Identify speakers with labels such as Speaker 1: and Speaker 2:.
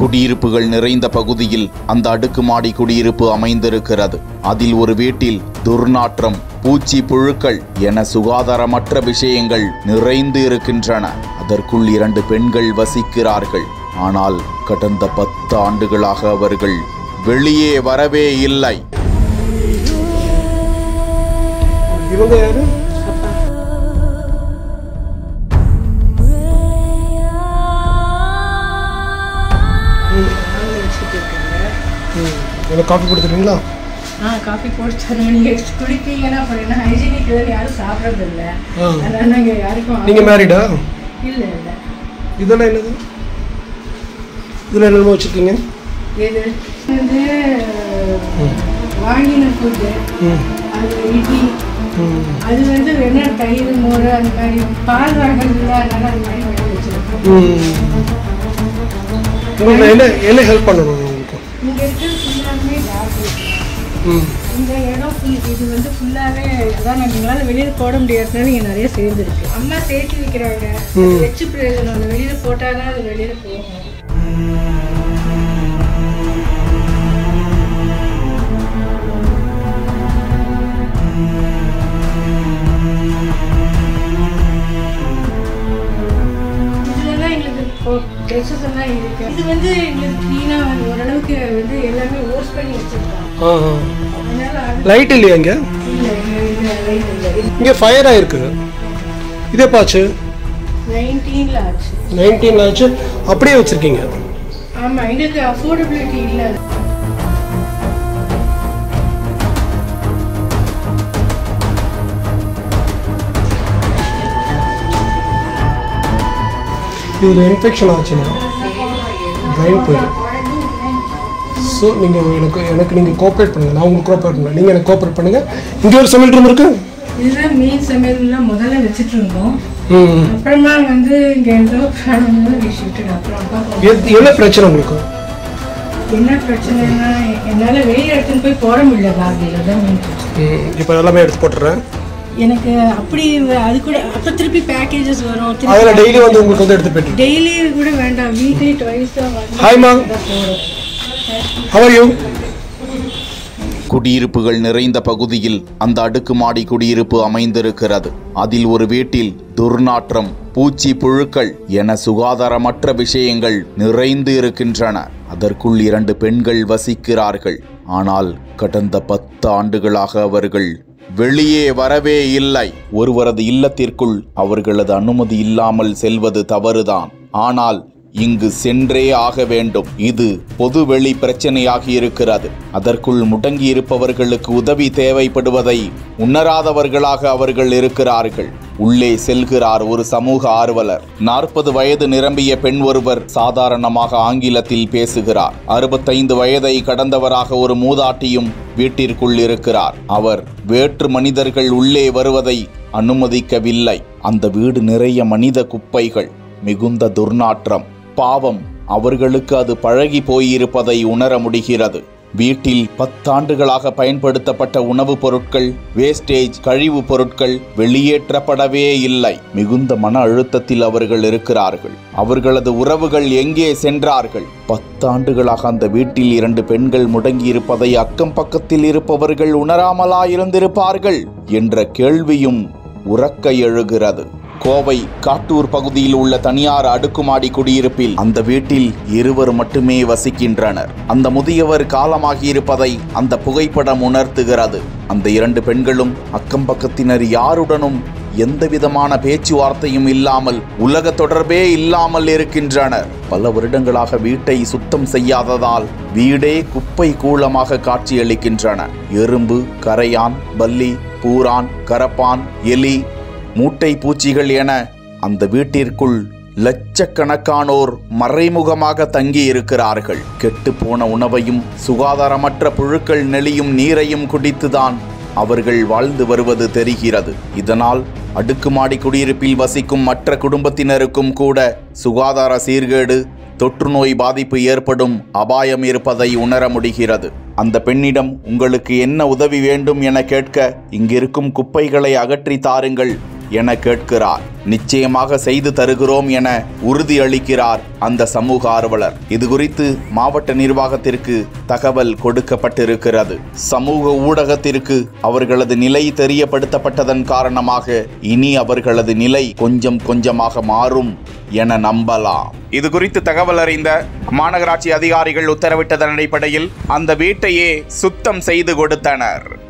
Speaker 1: குடியிருப்புகள் நிறைந்த பகுதியில் அந்த அடுக்குமாடி குடியிருப்பு அமைந்திருக்கிறது. அதில் ஒரு வீட்டில் துர்நாற்றம், பூச்சி, புழுக்கள் என சுகாதாரமற்ற விஷயங்கள் நிறைந்து இருக்கின்றன. அதற்குள் 2 பெண்கள் வசிக்கிறார்கள். ஆனால் கடந்த 10 ஆண்டுகளாக அவர்கள் வெளியே வரவே இல்லை.
Speaker 2: இவங்க யாரு? காஃபி கொடுத்துருவீங்களா?
Speaker 3: காஃபி போட்டு நீங்கள் குடிப்பீங்கன்னா அப்புறம் என்ன ஹைஜீனிக் யாரும் சாப்பிட்றது இல்லை. அதனால நாங்கள் யாருக்கும்.
Speaker 2: நீங்கள் மேரிடா?
Speaker 3: இல்லை இல்லை.
Speaker 2: இதெல்லாம் என்னது? இதில் என்னென்ன வச்சுருக்கீங்க?
Speaker 3: இது வந்து வாங்கின ஃபுட்டு, அது இட்லி, அது வந்து என்ன தயிர், மோர், அந்த மாதிரி பால் வாங்கல. அதனால அந்த மாதிரி வாங்கி வச்சுருக்கோம்.
Speaker 2: உங்களுக்கு என்ன ஹெல்ப் பண்ணணும் உங்களுக்கு?
Speaker 3: இங்கே இருக்கிறது ஃபுல்லாகவே டாக்டர். இந்த இடம் இது வந்து ஃபுல்லாகவே அதான் எங்களால் வெளியில் போட முடியாதுனால இங்கே நிறைய சேர்ந்துருக்கு. அம்மா சேர்த்து வைக்கிறாங்க, வச்சு பிரயோஜனம் இல்லை. வெளியில் போட்டால் தான் அது வெளியில் போகும். ட்ரெஸ்ஸஸ் எல்லாம் இருக்கு. இது வந்து எங்களுக்கு க்ளீனாக ஓரளவுக்கு வந்து எல்லாமே வாஷ் பண்ணி வச்சிருக்கோம்.
Speaker 2: லைட் இல்லையா இங்கே? இங்கே ஃபயர் ஆயிருக்கு. இதே பாச்சு
Speaker 3: 19ல ஆச்சு.
Speaker 2: 19ல ஆச்சு. அப்படியே வச்சிருக்கீங்க?
Speaker 3: ஆமாம், எங்களுக்கு அஃபோர்டபிலிட்டி இல்லை.
Speaker 2: இது இன்ஃபெக்ஷன் ஆச்சுன்னா ட்ரைன் போயிடும். ஸோ நீங்கள் எனக்கு நீங்கள் கோஆப்ரேட் பண்ணுங்கள், நான் உங்களுக்கு கோஆப்ரேட் பண்ணுங்கள், நீங்கள் எனக்கு கோஆப்ரேட் பண்ணுங்கள். இங்கே ஒரு சமையல் ரூம் இருக்கு.
Speaker 3: இதுதான் மெயின் சமையல்லாம் முதல்ல வச்சுட்டு இருந்தோம். அப்புறமா வந்து இங்கே ஏதோ
Speaker 2: என்ன பிரச்சனை உங்களுக்கு?
Speaker 3: என்ன பிரச்சனைனா என்னால் வெளியே எடுத்துன்னு போய் போட முடியல. கார்டியில் தான் மெயின் பிரச்சனை.
Speaker 2: இப்போ எல்லாமே எடுத்து போட்டுறேன்.
Speaker 3: எனக்கு அப்படி அது கூட அப்போ திருப்பி பேக்கேஜஸ் வரும்.
Speaker 2: அதில் டெய்லி வந்து உங்களுக்கு வந்து எடுத்து போய்ட்டு
Speaker 3: டெய்லி கூட வேண்டாம், வீக்லி ட்வைஸ் தான் வந்து.
Speaker 2: ஹாய் மா, ஹவ் ஆர் யூ?
Speaker 1: குடியிருப்புகள் நிறைந்த பகுதியில் அந்த அடுக்குமாடி குடியிருப்பு அமைந்திருக்கிறது. அதில் ஒரு வீட்டில் துர்நாற்றம், பூச்சி, புழுக்கள் என சுகாதாரமற்ற விஷயங்கள் நிறைந்து இருக்கின்றன. அதற்குள் 2 பெண்கள் வசிக்கிறார்கள். ஆனால் கடந்த 10 ஆண்டுகளாக அவர்கள் வெளியே வரவே இல்லை. ஒருவரது இல்லத்திற்குள் அவர்களது அனுமதி இல்லாமல் செல்வது தவறுதான். ஆனால் இங்கு சென்றே ஆக வேண்டும். இது பொதுவெளி பிரச்சனையாகி இருக்கிறது. அதற்குள் முடங்கி இருப்பவர்களுக்கு உதவி தேவைப்படுவதை உணராதவர்களாக அவர்கள் இருக்கிறார்கள். உள்ளே செல்கிறார் ஒரு சமூக ஆர்வலர். 40 வயது நிரம்பிய பெண் ஒருவர் சாதாரணமாக ஆங்கிலத்தில் பேசுகிறார். 65 வயதை கடந்தவராக ஒரு மூதாட்டியும் வீட்டிற்குள் இருக்கிறார். அவர் வேற்று மனிதர்கள் உள்ளே வருவதை அனுமதிக்கவில்லை. அந்த வீடு நிறைய மனித குப்பைகள், மிகுந்த துர்நாற்றம். பாவம், அவர்களுக்கு அது பழகி போயிருப்பதை உணர முடிகிறது. வீட்டில் 10 ஆண்டுகளாக பயன்படுத்தப்பட்ட உணவுப் பொருட்கள், வேஸ்டேஜ், கழிவு பொருட்கள் வெளியேற்றப்படவே இல்லை. மிகுந்த மன அழுத்தத்தில் அவர்கள் இருக்கிறார்கள். அவர்களது உறவுகள் எங்கே சென்றார்கள்? 10 ஆண்டுகளாக அந்த வீட்டில் 2 பெண்கள் முடங்கி இருப்பதை அக்கம் பக்கத்தில் இருப்பவர்கள் உணராமலா இருந்திருப்பார்கள் என்ற கேள்வியும் உறக்க எழுகிறது. கோவை காட்டூர் பகுதியில் உள்ள தனியார் அடுக்குமாடி குடியிருப்பில் அந்த வீட்டில் 2 மட்டுமே வசிக்கின்றனர். அந்த முதியவர் காலமாகியிருப்பதை அந்த புகைப்படம் உணர்த்துகிறது. அந்த 2 பெண்களும் அக்கம் பக்கத்தினர் யாருடனும் எந்தவிதமான பேச்சுவார்த்தையும் இல்லாமல், உலக தொடர்பே இல்லாமல் இருக்கின்றனர். பல வருடங்களாக வீட்டை சுத்தம் செய்யாததால் வீடே குப்பை கூளமாக காட்சியளிக்கின்றன. எறும்பு, கரையான், பல்லி, பூரான், கரப்பான், எலி, மூட்டை பூச்சிகள் என அந்த வீட்டிற்குள் லட்சக்கணக்கானோர் மறைமுகமாக தங்கி இருக்கிறார்கள். கெட்டுப்போன உணவையும் சுகாதாரமற்ற புழுக்கள் நெளியும் நீரையும் குடித்துதான் அவர்கள் வாழ்ந்து வருவது தெரிகிறது. இதனால் அடுக்குமாடி குடியிருப்பில் வசிக்கும் மற்ற குடும்பத்தினருக்கும் கூட சுகாதார சீர்கேடு, தொற்று நோய் பாதிப்பு ஏற்படும் அபாயம் இருப்பதை உணர முடிகிறது. அந்த பெண்ணிடம் உங்களுக்கு என்ன உதவி வேண்டும் என கேட்க, இங்கிருக்கும் குப்பைகளை அகற்றி தாருங்கள், என கேட்கிறார். நிச்சயமாக செய்து தருகிறோம் என உறுதியளிக்கிறார் அந்த சமூக ஆர்வலர். இது குறித்து மாவட்ட நிர்வாகத்திற்கு தகவல் கொடுக்கப்பட்டிருக்கிறது. சமூக ஊடகத்திற்கு அவர்களது நிலை தெரியப்படுத்தப்பட்டதன் காரணமாக இனி அவர்களது நிலை கொஞ்சம் கொஞ்சமாக மாறும் என நம்பலாம். இது குறித்து தகவல் அறிந்த மாநகராட்சி அதிகாரிகள் உத்தரவிட்டதன் அடிப்படையில் அந்த வீட்டையே சுத்தம் செய்து கொடுத்தனர்.